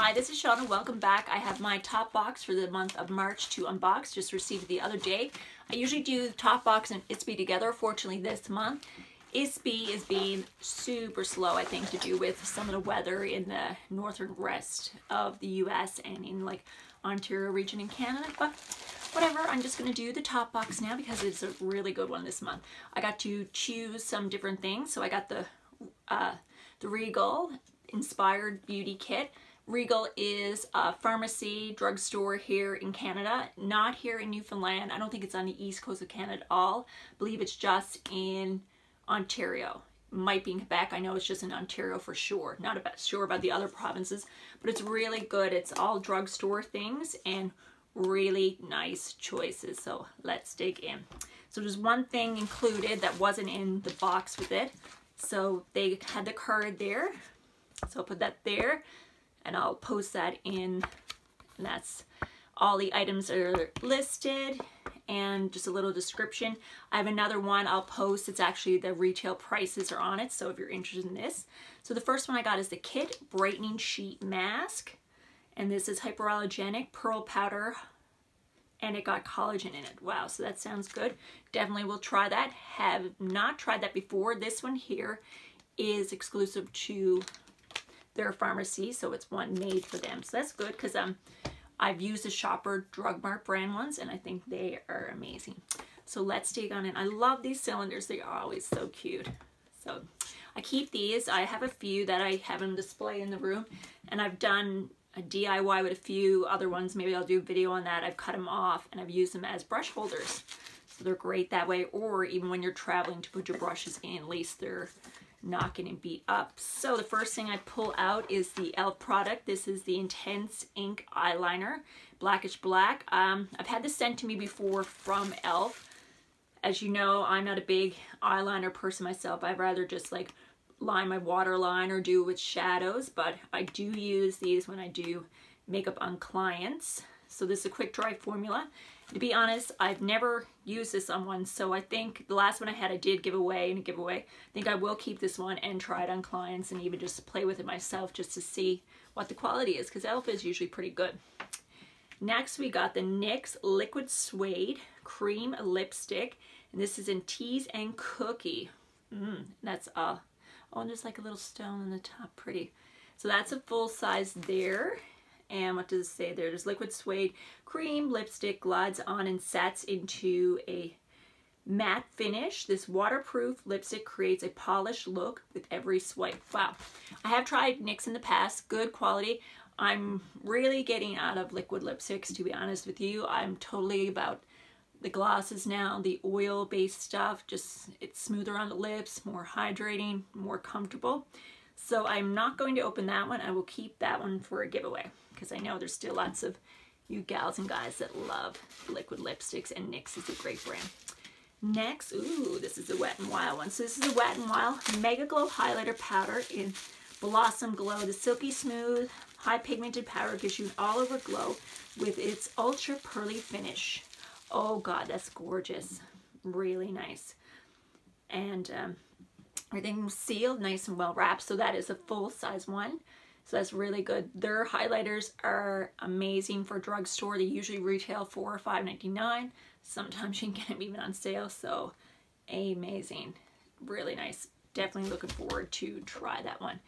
Hi, this is Shauna. Welcome back. I have my top box for the month of March to unbox. Just received the other day. I usually do Topbox and Ipsy together. Fortunately, this month, Ipsy is being super slow, I think, to do with some of the weather in the northern rest of the US and in like Ontario region in Canada. But whatever, I'm just going to do the Topbox now because it's a really good one this month. I got to choose some different things. So I got the Rexall inspired beauty kit. Rexall is a pharmacy drugstore here in Canada, not here in Newfoundland. I don't think it's on the east coast of Canada at all. I believe it's just in Ontario. Might be in Quebec. I know it's just in Ontario for sure. Not sure about the other provinces, but it's really good. It's all drugstore things and really nice choices. So let's dig in. So there's one thing included that wasn't in the box with it. So they had the card there. So I'll put that there. And I'll post that in, and that's all the items are listed and just a little description. I have another one I'll post. It's actually the retail prices are on it, so if you're interested in this. So the first one I got is the Kit Brightening Sheet Mask, and this is hypoallergenic pearl powder, and it got collagen in it. Wow, so that sounds good. Definitely will try that. Have not tried that before. This one here is exclusive to their pharmacy, so it's one made for them, so that's good because I've used the Shopper Drug Mart brand ones and I think they are amazing. So let's dig on in. I love these cylinders. They are always so cute. So I keep these. I have a few that I have on display in the room, and I've done a DIY with a few other ones. Maybe I'll do a video on that. I've cut them off and I've used them as brush holders, so they're great that way, or even when you're traveling to put your brushes in, at least they're not getting beat up. So the first thing I pull out is the e.l.f. product. This is the Intense Ink Eyeliner, blackish black. I've had this sent to me before from e.l.f. As you know, I'm not a big eyeliner person myself. I'd rather just like line my waterline or do with shadows, but I do use these when I do makeup on clients. So this is a quick dry formula. To be honest, I've never used this on one, so I think the last one I had I did give away in a giveaway. I think I will keep this one and try it on clients and even just play with it myself just to see what the quality is, because e.l.f. is usually pretty good. Next we got the NYX Liquid Suede Cream Lipstick, and this is in Teas and Cookie. That's oh, and there's like a little stone on the top, pretty. So that's a full size there. And what does it say there? There's liquid suede cream lipstick, glides on and sets into a matte finish. This waterproof lipstick creates a polished look with every swipe. Wow. I have tried NYX in the past. Good quality. I'm really getting out of liquid lipsticks, to be honest with you. I'm totally about the glosses now, the oil-based stuff. Just, it's smoother on the lips, more hydrating, more comfortable. So I'm not going to open that one. I will keep that one for a giveaway because I know there's still lots of you gals and guys that love liquid lipsticks, and NYX is a great brand. Next, ooh, this is the Wet n Wild one. So this is the Wet n Wild Mega Glow Highlighter Powder in Blossom Glow. The silky smooth, high pigmented powder gives you an all-over glow with its ultra pearly finish. Oh God, that's gorgeous. Really nice. And everything sealed, nice and well wrapped. So that is a full size one. So that's really good. Their highlighters are amazing for drugstore. They usually retail for $5.99. Sometimes you can get them even on sale. So amazing. Really nice. Definitely looking forward to try that one.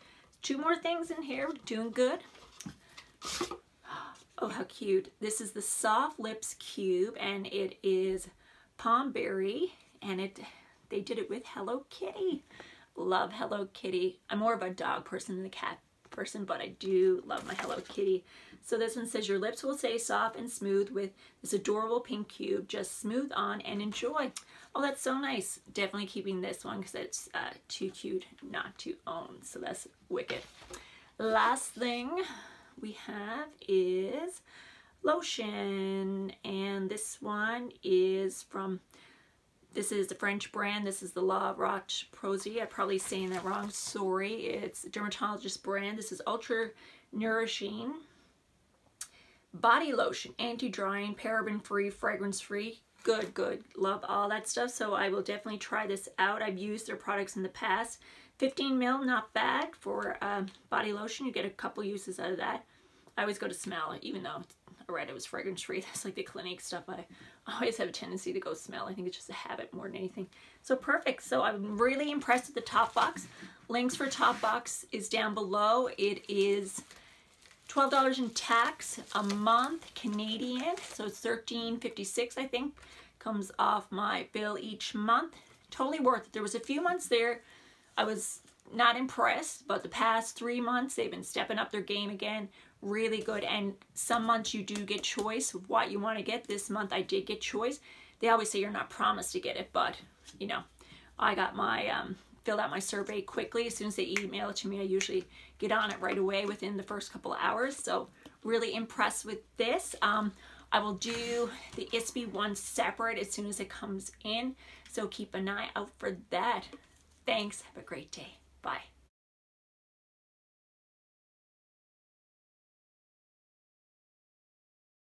Two more things in here. Doing good. Oh, how cute. This is the Soft Lips Cube, and it is Palm Berry, and they did it with Hello Kitty. Love Hello Kitty. I'm more of a dog person than a cat person, but I do love my Hello Kitty. So this one says your lips will stay soft and smooth with this adorable pink cube. Just smooth on and enjoy. Oh, that's so nice. Definitely keeping this one because it's too cute not to own. So that's wicked. Last thing we have is lotion, and this one is from, this is the French brand. This is the La Roche-Posay. I'm probably saying that wrong. Sorry. It's a dermatologist brand. This is Ultra Nourishing Body Lotion. Anti-drying, paraben-free, fragrance-free. Good, good. Love all that stuff. So I will definitely try this out. I've used their products in the past. 15 ml, not bad for body lotion. You get a couple uses out of that. I always go to smell, even though I read it was fragrance free. That's like the Clinique stuff. I always have a tendency to go smell. I think it's just a habit more than anything. So perfect. So I'm really impressed with the Topbox. Links for Topbox is down below. It is $12 in tax a month, Canadian. So it's $13.56, I think, comes off my bill each month. Totally worth it. There was a few months there I was not impressed, but the past 3 months they've been stepping up their game again. Really good. And some months you do get choice of what you want to get. This month I did get choice. They always say you're not promised to get it, but you know, I got my filled out my survey quickly. As soon as they email it to me, I usually get on it right away within the first couple of hours. So really impressed with this. I will do the Ipsy one separate as soon as it comes in, so keep an eye out for that. Thanks. Have a great day. Bye.